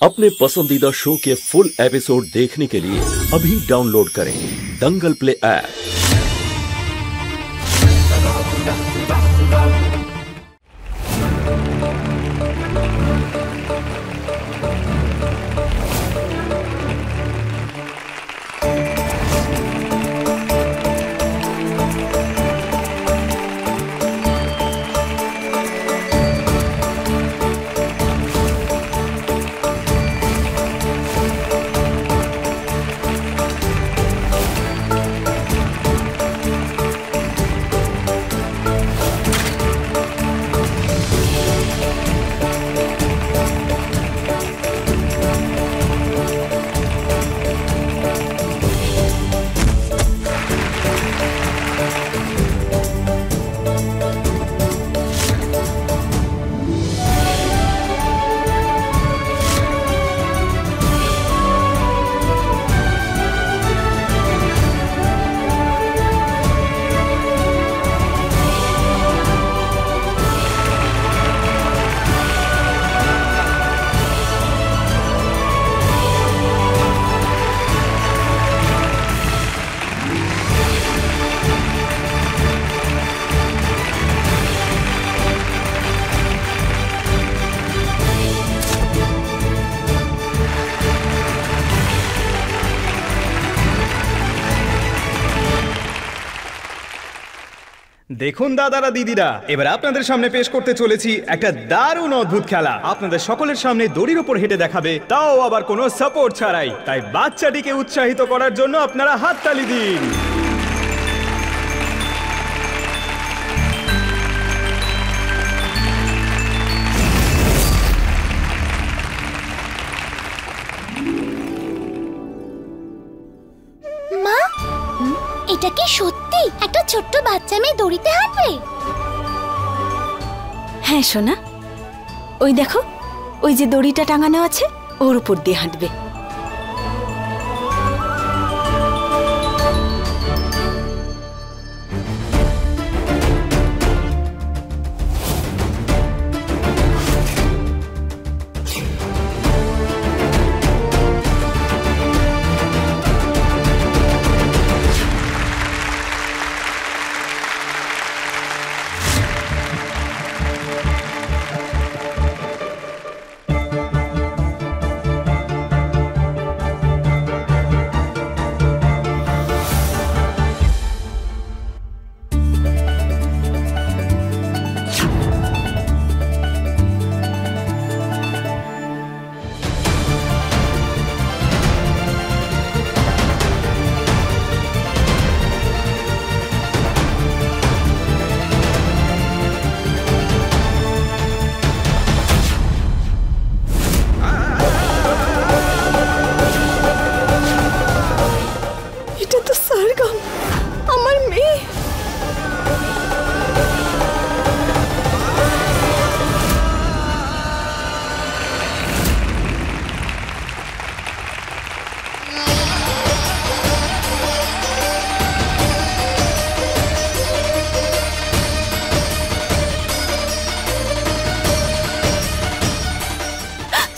अपने पसंदीदा शो के फुल एपिसोड देखने के लिए अभी डाउनलोड करें दंगल प्ले ऐप। দেখুন দাদারা দিদিরা, এবার আপনাদের সামনে পেশ করতে চলেছি একটা দারুণ অদ্ভুত খেলা। আপনাদের সকলের সামনে দড়ির উপর হেঁটে দেখাবে, তাও আবার কোনো সাপোর্ট ছাড়াই। তাই বাচ্চাটিকে উৎসাহিত করার জন্য আপনারা হাততালি দিন। মা, এটা কি সত্যি একটা ছোট্ট বাচ্চা মেয়ে দড়িতে হাঁটবে? হ্যাঁ সোনা, ওই দেখো, ওই যে দড়িটা টাঙানো আছে ওর উপর দিয়ে হাঁটবে। এটা তো সরগম, আমার মেয়ে।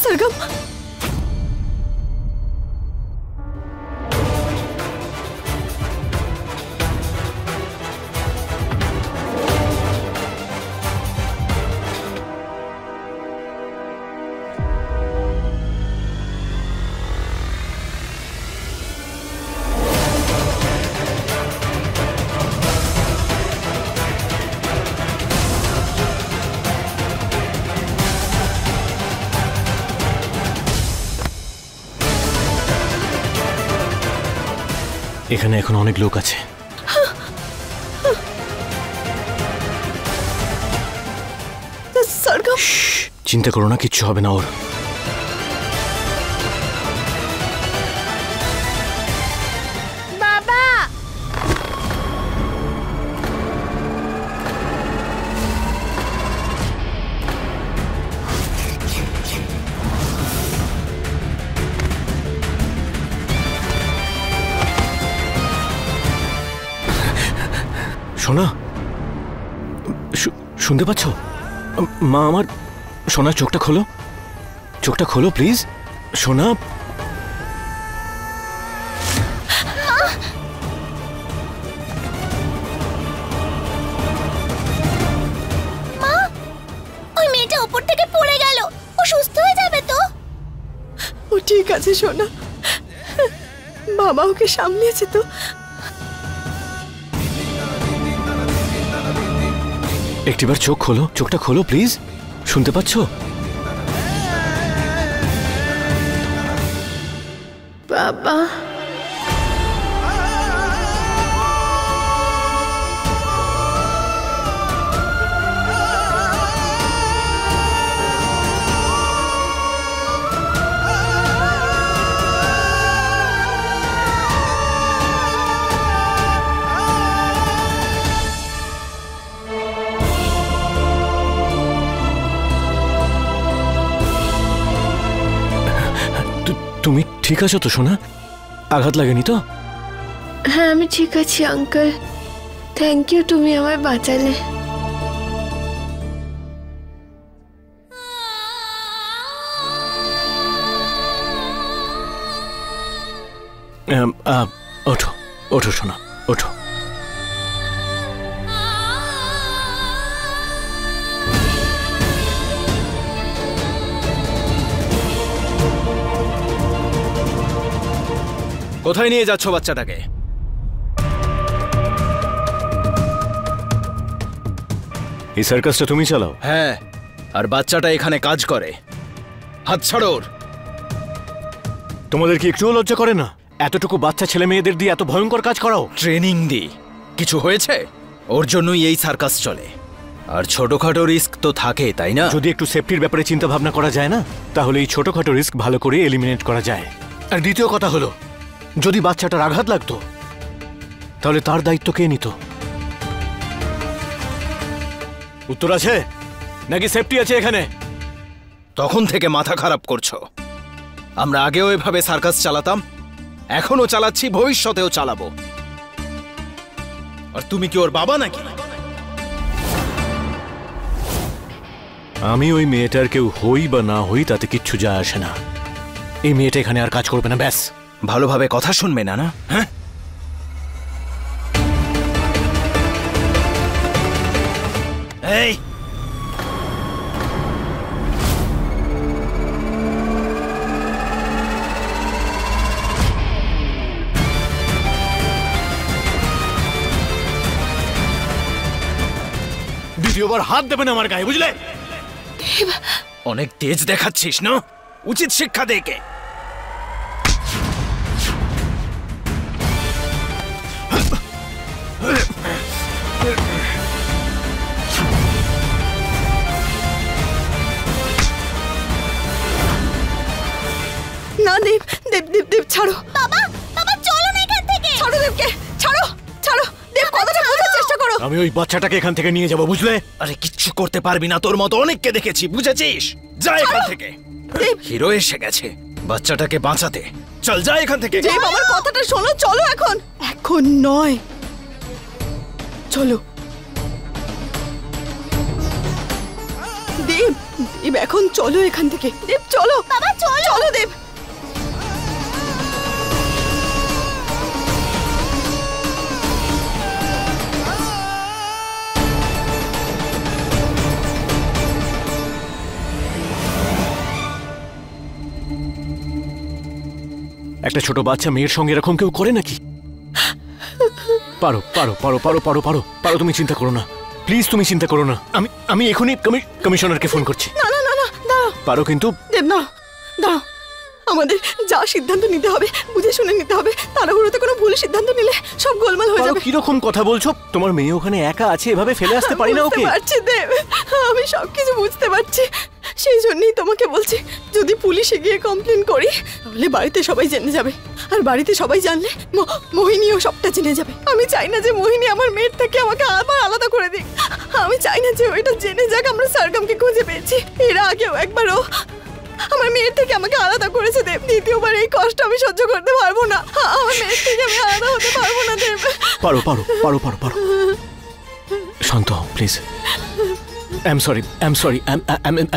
সরগম, এখানে এখন অনেক লোক আছে। সরগম, চিন্তা করো না, কিচ্ছু হবে না ওর। বাবা, সোনা, শুনতে পাচ্ছ? মা আমার, সোনা চোখটা খোলো, চোখটা খোলো প্লিজ। সোনা, ওই মেয়েটা ওপর থেকে পড়ে গেল, ও সুস্থ হয়ে যাবে তো? ও ঠিক আছে সোনা, বাবা ওকে সামলিয়েছে তো। একটিবার চোখ খোলো, চোখটা খোলো প্লিজ। শুনতে পাচ্ছ? বাবা তুমি ঠিক আছো তো সোনা? আঘাত লাগেনি তো? হ্যাঁ আমি ঠিক আছি আঙ্কেল, থ্যাংক ইউ, তুমি আমায় বাঁচালে। ওঠো ওঠো সোনা, ওঠো। কোথায় নিয়ে যাচ্ছ বাচ্চাটাকে? এই সার্কাসটা তুমি চালাও? হ্যাঁ, আর বাচ্চাটা এখানে কাজ করে। হাত ছাড়ো ওর। তোমাদের কি একটুও লজ্জা করে না? এতটুকু বাচ্চা ছেলে মেয়েদের দিয়ে এত ভয়ঙ্কর কাজ করাও? ট্রেনিং দিই, কিছু হয়েছে? ওর জন্যই এই সার্কাস চলে। আর ছোটখাটো রিস্ক তো থাকে, তাই না? যদি একটু সেফটির ব্যাপারে চিন্তা ভাবনা করা যায় না, তাহলে এই ছোটখাটো রিস্ক ভালো করে এলিমিনেট করা যায়। আর দ্বিতীয় কথা হলো, যদি বাচ্চাটার আঘাত লাগতো তাহলে তার দায়িত্ব কে নিত? উত্তর আছে নাকি সেফটি আছে এখানে? তখন থেকে মাথা খারাপ করছো। আমরা আগেও এভাবে সার্কাস চালাতাম, এখনো চালাচ্ছি, ভবিষ্যতেও চালাবো। আর তুমি কি ওর বাবা নাকি? আমি ওই মেয়েটার কেউ হই বা না হই তাতে কিচ্ছু যায় আসে না। এই মেয়েটা এখানে আর কাজ করবে না, ব্যাস। ভালোভাবে কথা শুনবে না? না, হ্যাঁ? এই দ্বিতীয়বার হাত দেবে না আমার গায়ে, বুঝলে? অনেক তেজ দেখাচ্ছিস না, উচিত শিক্ষা দে কে। না দেব, দেব দেব দেব ছাড়ো। বাবা, বাবা চলো না এখান থেকে। ছাড়ো দেবকে, ছাড়ো ছাড়ো। দেব কথাটা বোঝার চেষ্টা করো। আমি ওই বাচ্চাটাকে এখান থেকে নিয়ে যাব, বুঝলে? আরে কিচ্ছু করতে পারবি না, তোর মতো অনেককে দেখেছি, বুঝেছিস? যা এখান থেকে। হিরো এসে গেছে বাচ্চাটাকে বাঁচাতে। চল যা এখান থেকে। দেব আমার কথাটা শোনো, চলো এখন। এখন নয়, চলো। দেব, দেব এখন চলো এখান থেকে। দেব চলো। বাবা চলো। চলো দেব। একটা ছোট বাচ্চা মেয়ের সঙ্গে এরকম কেউ করে নাকি? পারো পারো পারো পারো পারো পারো পারো, তুমি চিন্তা করো না, প্লিজ তুমি চিন্তা করো না। আমি এখনই কমিশনারকে ফোন করছি। না না না না, দাঁড়াও। পারো কিন্তু? দেব না, দাঁড়াও। আমাদের যা সিদ্ধান্ত নিতে হবে বুঝে শুনে নিতে হবে। তাড়াহুড়োতে কোনো ভুল সিদ্ধান্ত নিলে সব গোলমাল হয়ে পারো, যাবে। কিরকম কথা বলছো? তোমার মেয়ে ওখানে একা আছে, এভাবে ফেলে আসতে পারি না ওকে। বুঝতে পারছি দেব, আমি সবকিছু বুঝতে পারছি। সেই জন্যই তোমাকে বলছি, যদি পুলিশে গিয়ে কমপ্লেন করি তাহলে বাড়িতে সবাই জেনে যাবে। আর বাড়িতে সবাই জানলে মোহিনীও সবটা জেনে যাবে। আমি চাই না যে মোহিনী আমার মেয়ের থেকে আমাকে আবার আলাদা করে দিক। আমি চাই না যে ওইটা জেনে যাক আমরা সরগমকে খুঁজে পেয়েছি। এর আগেও একবারও আমার মেয়ের থেকে আমাকে আলাদা করেছে দেব। দ্বিতীয়বার এই কষ্ট আমি সহ্য করতে পারবো না। আমার মেয়ের থেকে আমি আলাদা হতে পারবো না দেব। পারো পারো পারো পারো পারো, শান্ত হও please. I am sorry, I am sorry, I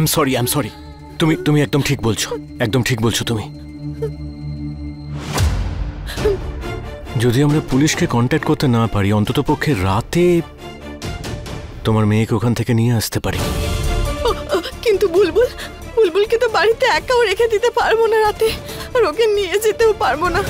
am sorry, I am sorry. তুমি তুমি একদম ঠিক বলছো, একদম ঠিক বলছো তুমি। যদি আমরা পুলিশকে কন্ট্যাক্ট করতে না পারি, অন্ততপক্ষে রাতে তোমার মেয়েকে ওখান থেকে নিয়ে আসতে পারি। কিন্তু বুলবুলকে তো বাড়িতে একাও রেখে দিতে পারবো না রাতে, আর ওকে নিয়ে যেতেও পারবো না।